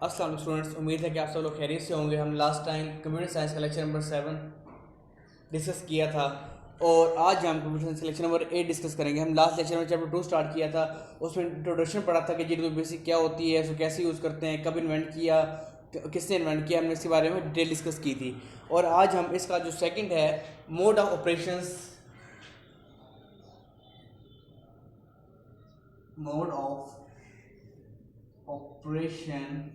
अस्सलाम स्टूडेंट्स, उम्मीद है कि आप सब लोग खैरियत से होंगे। हम लास्ट टाइम कंप्यूटर साइंस का लेक्चर नंबर 7 डिस्कस किया था और आज हम कंप्यूटर साइंस का लेक्चर नंबर 8 डिस्कस करेंगे। हम लास्ट लेक्चर में चैप्टर 2 स्टार्ट किया था, उसमें इंट्रोडक्शन पढ़ा था कि जी बेसिक क्या होती है, उसको कैसे यूज़ करते हैं, कब इन्वेंट किया, किसने इन्वेंट किया, हमने इसके बारे में डिटेल डिस्कस की थी। और आज हम इसका जो सेकंड है, mode of operations, mode of operation,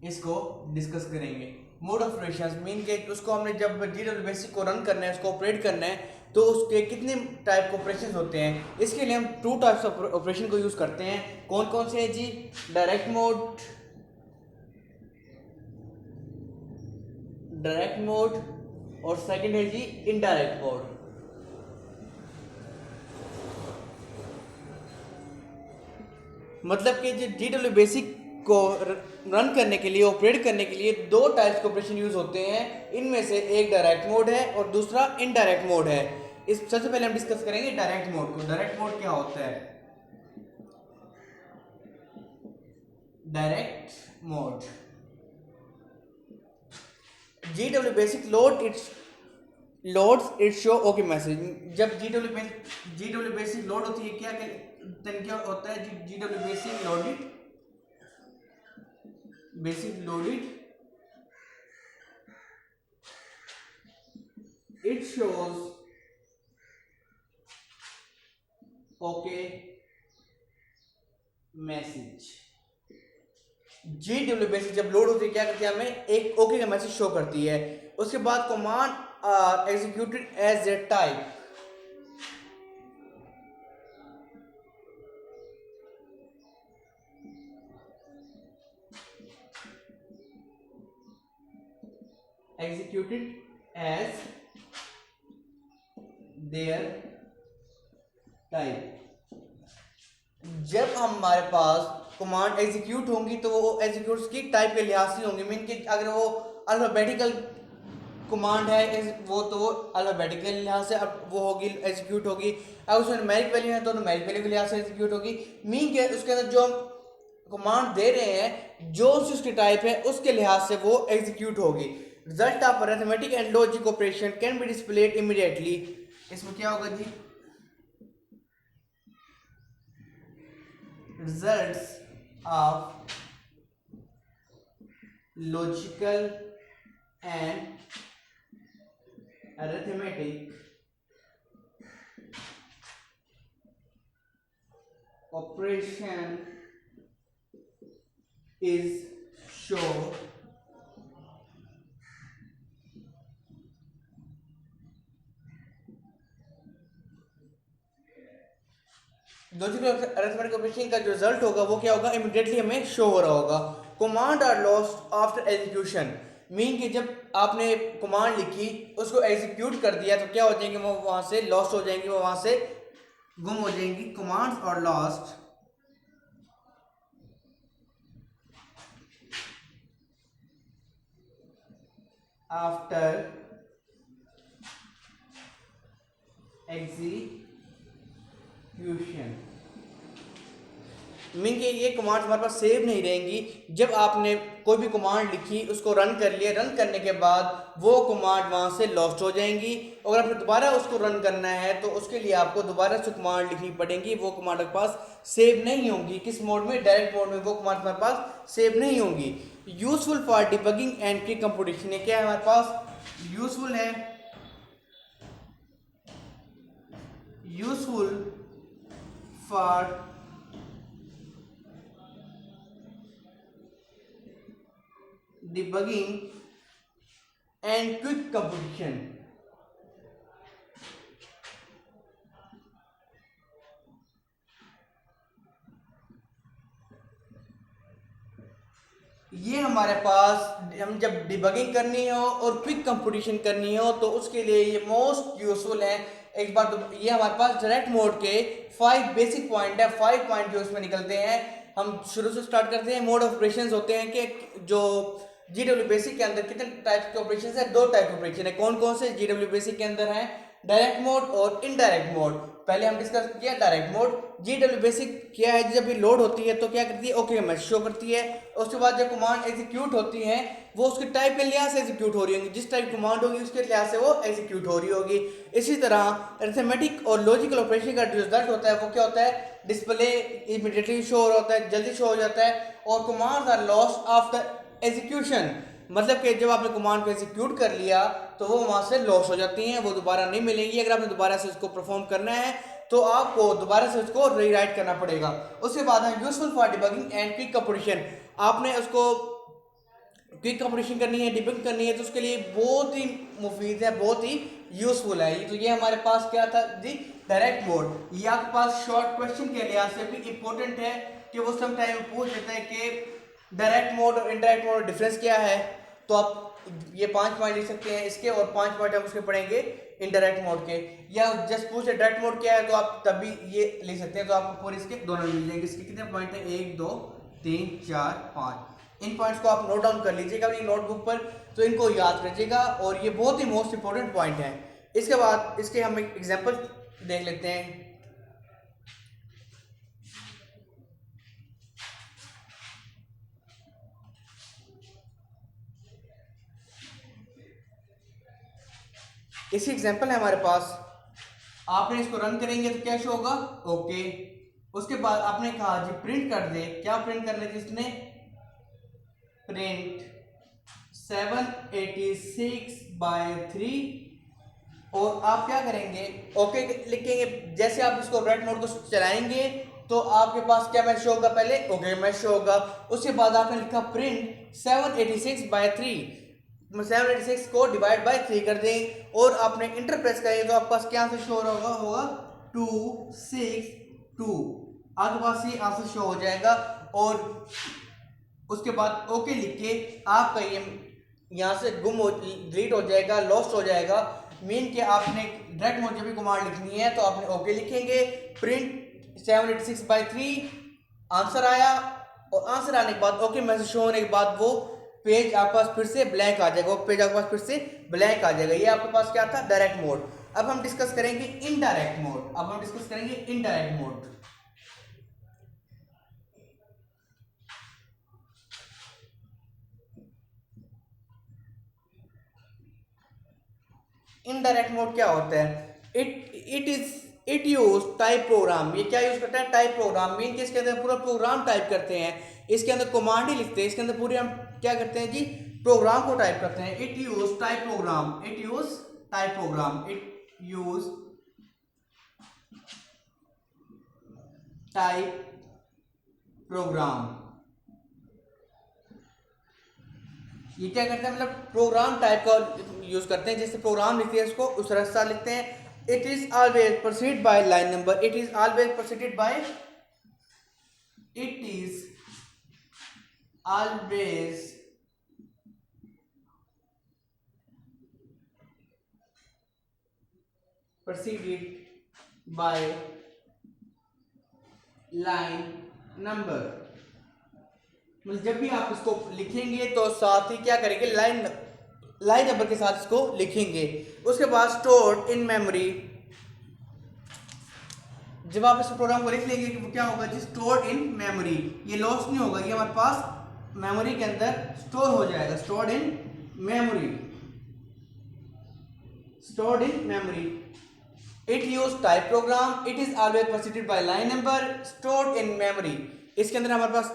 इसको डिस्कस करेंगे। मोड ऑफ ऑपरेशन मीन के उसको हमने जब जीडब्ल्यू बेसिक को रन करना है, उसको ऑपरेट करना है, तो उसके कितने टाइप के ऑपरेशन होते हैं। इसके लिए हम 2 टाइप्स ऑफ ऑपरेशन को यूज़ करते हैं। कौन कौन से हैं जी? डायरेक्ट मोड और सेकंड है जी इनडायरेक्ट मोड। मतलब कि जो जीडब्ल्यू बेसिक को रन करने के लिए, ऑपरेट करने के लिए 2 टाइप्स के ऑपरेशन यूज होते हैं। इनमें से एक डायरेक्ट मोड है और दूसरा इनडायरेक्ट मोड है। इस सबसे पहले हम डिस्कस करेंगे डायरेक्ट मोड को। डायरेक्ट मोड क्या होता है? Direct mode, GW basic loads it show okay message. जब जीडब्ल्यू बेसिक लोड होती है, क्या होता है? GW basic loaded it shows okay message. GW basic जब लोड होती है, क्या करती है? हमें एक ओके का मैसेज शो करती है। उसके बाद command are executed as a type. Executed as there type. जब हमारे पास कमांड एग्जीक्यूट होंगी तो वो एग्जीक्यूट की टाइप के लिहाज से होंगी। मीन कि अगर वो अल्फाबेटिकल कमांड है वो तो वो अल्फाबेटिकल लिहाज से अब वो होगी, एग्जीक्यूट होगी। अगर उसमें न्यूमेरिक वैल्यू है तो न्यूमेरिक वैल्यू के लिहाज से एग्जीक्यूट होगी। मीन के उसके अंदर जो हम कमांड दे रहे हैं, जो उसकी टाइप है उसके लिहाज से वो एग्जीक्यूट होगी। Result of arithmetic and logic operation can be displayed immediately. इसमें क्या होगा जी? results of logical and arithmetic operation is show logical arithmetic operation का जो रिजल्ट होगा वो क्या होगा? इमीडिएटली हमें शो हो रहा होगा। Command are lost after execution, mean कि जब आपने कमांड लिखी, उसको एग्जीक्यूट कर दिया, तो क्या हो जाएंगे? वो वहां से लॉस्ट हो जाएंगी, वो वहां से गुम हो जाएंगी। Commands are lost after execution. Mean कि ये कमांड्स हमारे पास सेव नहीं रहेंगी। जब आपने कोई भी कमांड लिखी, उसको रन कर लिया, रन करने के बाद वो कमांड वहाँ से लॉस्ट हो जाएंगी। अगर आपने दोबारा उसको रन करना है तो उसके लिए आपको दोबारा से कमांड लिखनी पड़ेगी। वो कमांड आपके पास सेव नहीं होंगी। किस मोड में? डायरेक्ट मोड में वो कमांड हमारे पास सेव नहीं होंगी। Useful for debugging and pre computation, ये क्या है हमारे पास? यूजफुल है, useful for debugging and quick computation। ये हमारे पास हम जब डिबगिंग करनी हो और क्विक कंप्यूटेशन करनी हो तो उसके लिए ये मोस्ट यूजफुल है। एक बार तो ये हमारे पास डायरेक्ट मोड के 5 बेसिक पॉइंट है, 5 पॉइंट जो इसमें निकलते हैं। हम शुरू से स्टार्ट करते हैं। मोड ऑफ ऑपरेशंस होते हैं कि जो जीडब्ल्यू बेसिक के अंदर कितने टाइप के ऑपरेशन है? 2 टाइप के ऑपरेशन है। कौन कौन से जीडब्ल्यू बेसिक के अंदर है? डायरेक्ट मोड और इनडायरेक्ट मोड। पहले हम डिस्कस किया डायरेक्ट मोड। GW बेसिक क्या है, जब ये लोड होती है तो क्या करती है, ओके मैसेज शो करती है। उसके बाद जब कमांड एग्जीक्यूट होती है वो उसके टाइप के लिहाज से एग्जीक्यूट हो रही होगी, जिस टाइप कमांड होगी उसके लिहाज से वो एग्जीक्यूट हो रही होगी। इसी तरह अरिथमेटिक और लॉजिकल ऑपरेशन का जो रिजल्ट होता है वो क्या होता है, डिस्प्ले इमीडिएटली शो हो रहा होता है, जल्दी शो हो जाता है। और commands are lost after execution, मतलब कि जब आपने कमांड को एग्जीक्यूट कर लिया तो वो वहां से लॉस हो जाती हैं, वो दोबारा नहीं मिलेंगी। अगर आपने दोबारा से उसको परफॉर्म करना है तो आपको दोबारा से उसको रीराइट करना पड़ेगा। उसके बाद है useful for debugging and quick computation. आपने उसको क्विक कंप्यूटेशन करनी है, डिबग करनी है, तो उसके लिए बहुत ही मुफीद है, बहुत ही यूजफुल है। तो ये हमारे पास क्या था जी, डायरेक्ट मोड। ये आपके पास शॉर्ट क्वेश्चन के लिहाज से भी इंपॉर्टेंट है कि वो सम टाइम पूछ लेते हैं कि डायरेक्ट मोड और इनडायरेक्ट मोड डिफरेंस क्या है। तो आप ये 5 पॉइंट लिख सकते हैं इसके, और 5 पॉइंट हम उसके पढ़ेंगे इनडायरेक्ट मोड के। या जस्ट पूछे डायरेक्ट मोड क्या है तो आप तब भी ये लिख सकते हैं, तो आपको पूरे इसके दोनों मिल जाएंगे। इसके कितने पॉइंट है, 1 2 3 4 5। इन पॉइंट्स को आप नोट डाउन कर लीजिएगा अपनी नोटबुक पर, तो इनको याद रखिएगा, और ये बहुत ही मोस्ट इंपॉर्टेंट पॉइंट है। इसके बाद इसके हम एक एग्जांपल देख लेते हैं। इसी एग्जांपल है हमारे पास, आपने इसको रन करेंगे तो क्या शो होगा, ओके। उसके बाद आपने कहा जी प्रिंट कर दे, क्या प्रिंट करने थे इसने, प्रिंट 786/3। और आप क्या करेंगे, ओके लिखेंगे। जैसे आप इसको रेड मोड को चलाएंगे तो आपके पास क्या मैसेज होगा, पहले ओके मैसेज होगा। उसके बाद आपने लिखा प्रिंट 786/3, 786 को डिवाइड बाय 3 कर दें, और आपने इंटर प्रेस करेंगे तो आपके पास क्या आंसर शो होगा 262। आपके पास ये आंसर शो हो जाएगा। और उसके बाद ओके लिख के आपका ये यहाँ से गुम हो, डिलीट हो जाएगा, लॉस्ट हो जाएगा। मीन कि आपने डायरेक्ट मोड जब भी कमांड लिखनी है तो आपने ओके लिखेंगे, प्रिंट 786/3, आंसर आया, और आंसर आने के बाद ओके मैसेज शो होने के बाद वो पेज आपके पास फिर से ब्लैंक आ जाएगा, वो पेज आपके पास फिर से ब्लैंक आ जाएगा। ये आपके पास क्या था, डायरेक्ट मोड। अब हम डिस्कस करेंगे इनडायरेक्ट मोड। अब हम डिस्कस करेंगे इनडायरेक्ट मोड। इनडायरेक्ट मोड क्या होता है, इट यूज टाइप प्रोग्राम। ये क्या यूज करता है, टाइप प्रोग्राम। मीन के इसके अंदर पूरा प्रोग्राम टाइप करते हैं, इसके अंदर कमांड ही लिखते हैं, इसके अंदर पूरे हम क्या करते हैं जी, प्रोग्राम को टाइप करते हैं। It use type program, it use type program, it use type program. ये क्या करते हैं, मतलब प्रोग्राम टाइप का यूज करते हैं। जैसे प्रोग्राम लिखते हैं उसको उस रास्ता लिखते हैं। It is always proceed by line number, it is always proceeded by, it is always proceeded by line number. मतलब जब भी आप इसको लिखेंगे तो साथ ही क्या करेंगे, लाइन नंबर के साथ इसको लिखेंगे। उसके बाद स्टोर्ड इन मेमोरी, जब आप इस प्रोग्राम को लिख लेंगे कि क्या होगा जी, स्टोर्ड इन मेमोरी। ये लॉस नहीं होगा, ये हमारे पास मेमोरी के अंदर स्टोर हो जाएगा। Stored in memory, stored in memory. It use type program, it is always proceeded by line number, stored in memory. इसके अंदर हमारे पास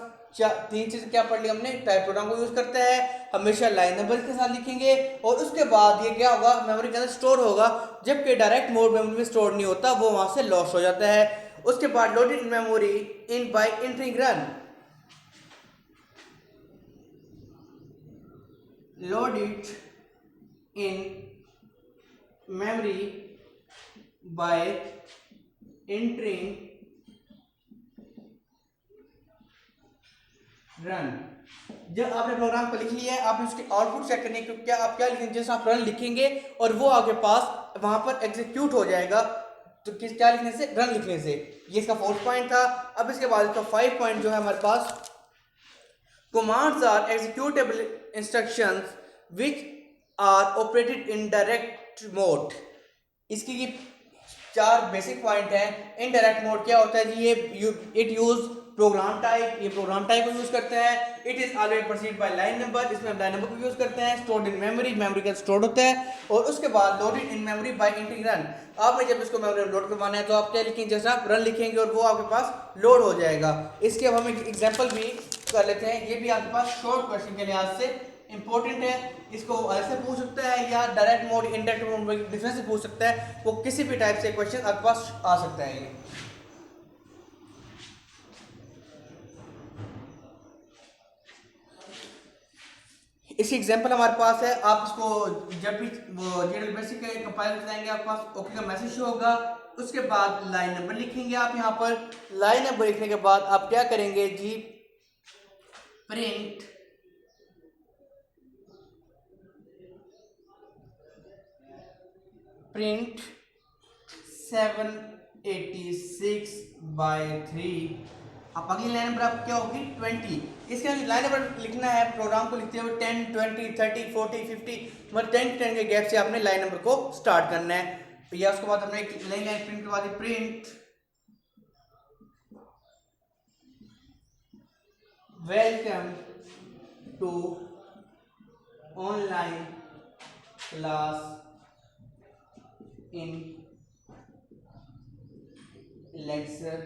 3 चीज क्या पढ़ ली हमने, टाइप प्रोग्राम को यूज करता है, हमेशा लाइन नंबर के साथ लिखेंगे, और उसके बाद ये क्या होगा, मेमोरी के अंदर स्टोर होगा। जबकि डायरेक्ट मोड मेमोरी में स्टोर नहीं होता, वो वहां से लॉस हो जाता है। उसके बाद loaded in memory in by entering run, loaded in memory by entering run। जब आपने प्रोग्राम को लिख लिया है, आप उसके आउटपुट चेक करने के क्या आप क्या लिखेंगे, जैसे आप रन लिखेंगे और वो आपके पास वहां पर एग्जीक्यूट हो जाएगा। तो किस क्या लिखने से, रन लिखने से। ये इसका 4th पॉइंट था। अब इसके बाद इसका 5 पॉइंट जो है हमारे पास, commands are executable instructions which are operated in direct mode. इसकी चार बेसिक पॉइंट हैं। इनडायरेक्ट मोड क्या होता है जी, ये इट यूज प्रोग्राम टाइप, ये प्रोग्राम टाइप को यूज करता है। It is always proceed by line number, इसमें हम लाइन नंबर को यूज करते हैं। स्टोर्ड इन मेमोरी, मेमोरी का स्टोर्ड होता है। और उसके बाद loaded in memory by hitting run, आपने जब इसको मेमोरी में लोड करवाना है तो आप क्या लिखेंगे, जैसा आप रन लिखेंगे और वो आपके पास लोड हो जाएगा। इसके अब हम एक एग्जांपल भी कर लेते हैं। ये भी आपके पास शॉर्ट क्वेश्चन के लिहाज से इंपॉर्टेंट है। इसको ऐसे पूछ सकता है या डायरेक्ट मोड इनडायरेक्ट मोड में डिफरेंस से पूछ सकता है। वो किसी भी टाइप से क्वेश्चन आपके पास आ सकता है। ये इसी एग्जांपल हमारे पास है। आप इसको जब भी वो जेडल बेसिक कंपाइलर चलाएंगे आपके पास ओके का मैसेज शो होगा। उसके बाद लाइन नंबर लिखेंगे आप यहाँ पर। लाइन नंबर लिखने के बाद आप क्या करेंगे जी, प्रिंट प्रिंट 786/3। अब अगली लाइन नंबर आप क्या होगी 20। इसके लाइन नंबर लिखना है, प्रोग्राम को लिखते हुए 10, 20, 30, 40, 50 मतलब 10 के गैप से आपने लाइन नंबर को स्टार्ट करना है। या उसके बाद हमने एक लाइन प्रिंट करवा दी, print welcome to online class in lecture,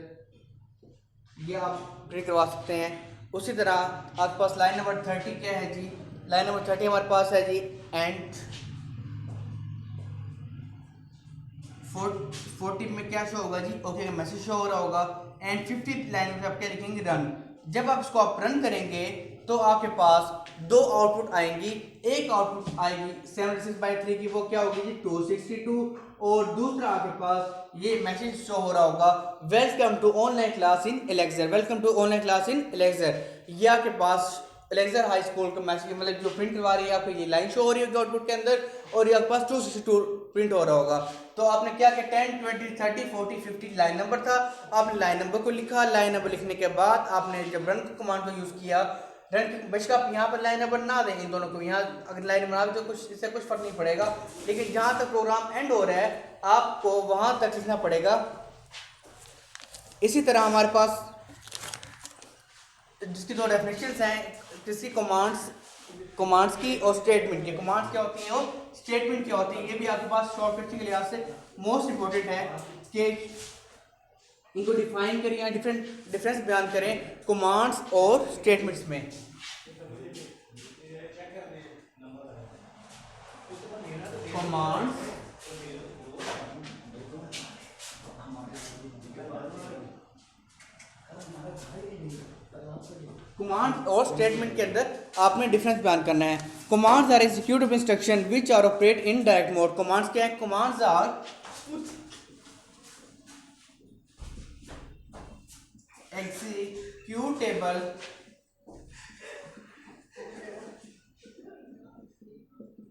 ये आप प्रिंट करवा सकते हैं। उसी तरह आपके पास लाइन नंबर 30 क्या है जी, लाइन नंबर 30 हमारे पास है जी एंड 40 में क्या शो होगा जी, ओके मैसेज शो हो रहा होगा। एंड 50 लाइन में आप क्या लिखेंगे, रन। जब आप इसको आप रन करेंगे तो आपके पास दो आउटपुट आएंगी। एक आउटपुट आएगी 76/3 की, वो क्या होगी जी 262। और दूसरा आपके पास ये मैसेज शो हो रहा होगा, welcome to online class in Elexer, welcome to online class in Elexer. ये आपके पास एलेक्सर हाई स्कूल का मैसेज मतलब जो प्रिंट करवा रही है आपको, ये लाइन शो हो रही होगी आउटपुट के अंदर। और ये आपके पास 262 प्रिंट हो रहा होगा। तो आपने क्या किया, 10, 20, 30, 40, 50 लाइन नंबर था, आपने लाइन नंबर को लिखा। लाइन नंबर लिखने के बाद आपने जब रन कमांड को यूज किया, रन बेशक आप यहाँ पर लाइन नंबर ना दें इन दोनों को, यहाँ अगर लाइन नंबर आ गई तो कुछ इससे कुछ फर्क नहीं पड़ेगा। लेकिन जहाँ तक प्रोग्राम एंड हो रहा है आपको वहां तक लिखना पड़ेगा। इसी तरह हमारे पास जिसकी दो डेफिनेशंस हैं, किसी कमांड्स की और स्टेटमेंट की। कमांड्स क्या होती हैं और स्टेटमेंट क्या होती है, ये भी आपके पास शॉर्टकट के लिहाज से मोस्ट इंपॉर्टेंट है कि इनको डिफाइन करें या डिफरेंस बयान करें कमांड्स और स्टेटमेंट्स में। कमांड्स और स्टेटमेंट के अंदर आपने डिफरेंस बयान करना है। Commands are executive instruction which are operate in direct mode. Commands क्या है, commands are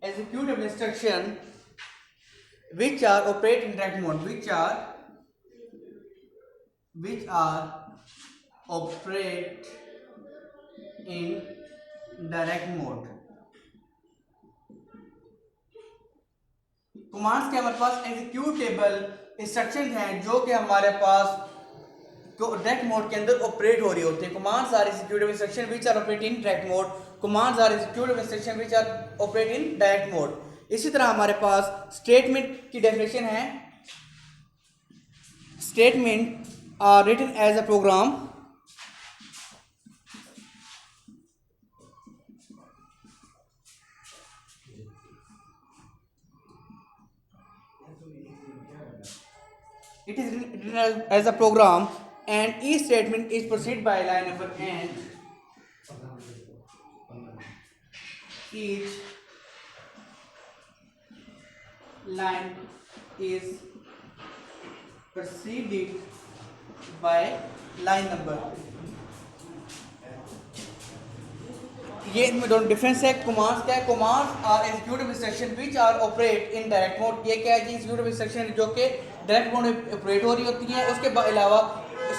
executable instruction which are operate in direct mode, which are operate in direct mode। Commands के हमारे पास एग्जीक्यूटेबल इंस्ट्रक्शन हैं जो कि हमारे पास डायरेक्ट मोड के अंदर ऑपरेट हो रही होती है। Commands are executive instruction which are operate in direct mode. Commands are executive instruction which are operate in direct mode. इसी तरह हमारे पास स्टेटमेंट की डेफिनेशन है, statement are written as a program it is written as a program and each statement is preceded by line number and each line is preceded by line number। ये इनमें दोनों difference है। Commands क्या है, commands are executive instruction which are operate in direct mode. ये क्या है जी, executive instruction जो कि डायरेक्ट मोड में ऑपरेट हो रही होती है। उसके अलावा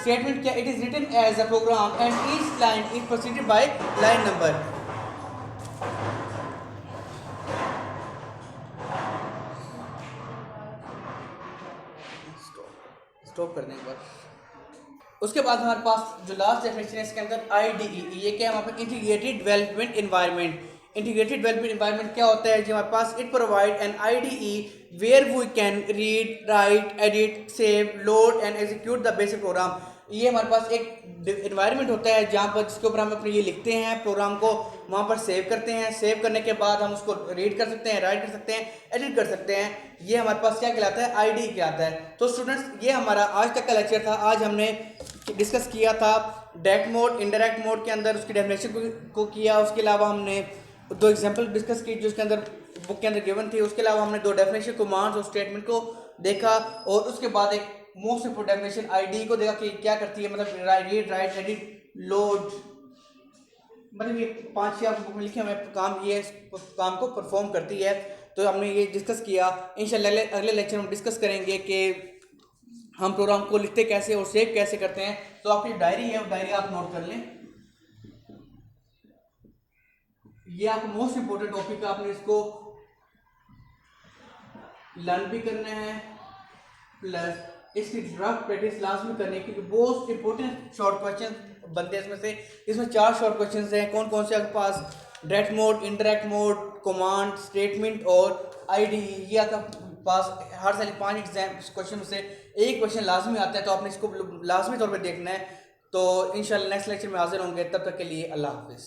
स्टेटमेंट क्या, it is written as a program and each line is proceeded by line number. Stop कर देंगे बस। उसके बाद हमारे पास जो लास्ट डेफिनेशन है इसके अंदर IDE, ये क्या है हमारे पास, integrated development environment. Integrated development environment क्या होता है जी हमारे पास, it provide an IDE where we can read write edit save load and execute the basic program. ये हमारे पास एक इन्वायरमेंट होता है जहाँ पर जिसके ऊपर हम अपने ये लिखते हैं प्रोग्राम को, वहाँ पर सेव करते हैं, सेव करने के बाद हम उसको रीड कर सकते हैं, राइट कर सकते हैं, एडिट कर सकते हैं। ये हमारे पास क्या कहलाता है, IDE कहलाता है। तो स्टूडेंट्स ये हमारा आज तक का लेक्चर था। आज हमने डिस्कस किया था डायरेक्ट मोड, इनडायरेक्ट मोड के अंदर उसकी डेफिनेशन को किया। उसके अलावा हमने दो एग्जांपल डिस्कस की जो उसके अंदर बुक के अंदर गिवन थी। उसके अलावा हमने दो डेफिनेशन कमांड्स और स्टेटमेंट को देखा, और उसके बाद एक मोस्ट इंपोर्टेंट डेफिनेशन IDE को देखा कि क्या करती है, मतलब रीड राइट एडिट लोड, मतलब ये 5-6 आप बुक में लिखे हमें काम, ये काम को परफॉर्म करती है। तो हमने ये डिस्कस किया। इंशाल्लाह अगले लेक्चर में डिस्कस करेंगे कि हम प्रोग्राम को लिखते कैसे और सेव कैसे करते हैं। तो आपकी डायरी है, वो डायरी आप नोट कर लें। ये आपको मोस्ट इंपोर्टेंट टॉपिक है, आपने इसको लर्न भी करना है, प्लस इसकी रफ प्रैक्टिस लाजमी करनी है, क्योंकि बहुत इंपॉर्टेंट शॉर्ट क्वेश्चन बनते हैं इसमें से। इसमें 4 शॉर्ट क्वेश्चन हैं। कौन कौन से आपके पास, direct mode, indirect mode, command, statement और IDE। ये आपका पास हर साल 5 एग्जाम क्वेश्चन से एक क्वेश्चन लाजमी आता है, तो आपने इसको लाजमी तौर पर देखना है। तो इंशाल्लाह नेक्स्ट लेक्चर में हाजिर होंगे, तब तक के लिए अल्लाह हाफिज़।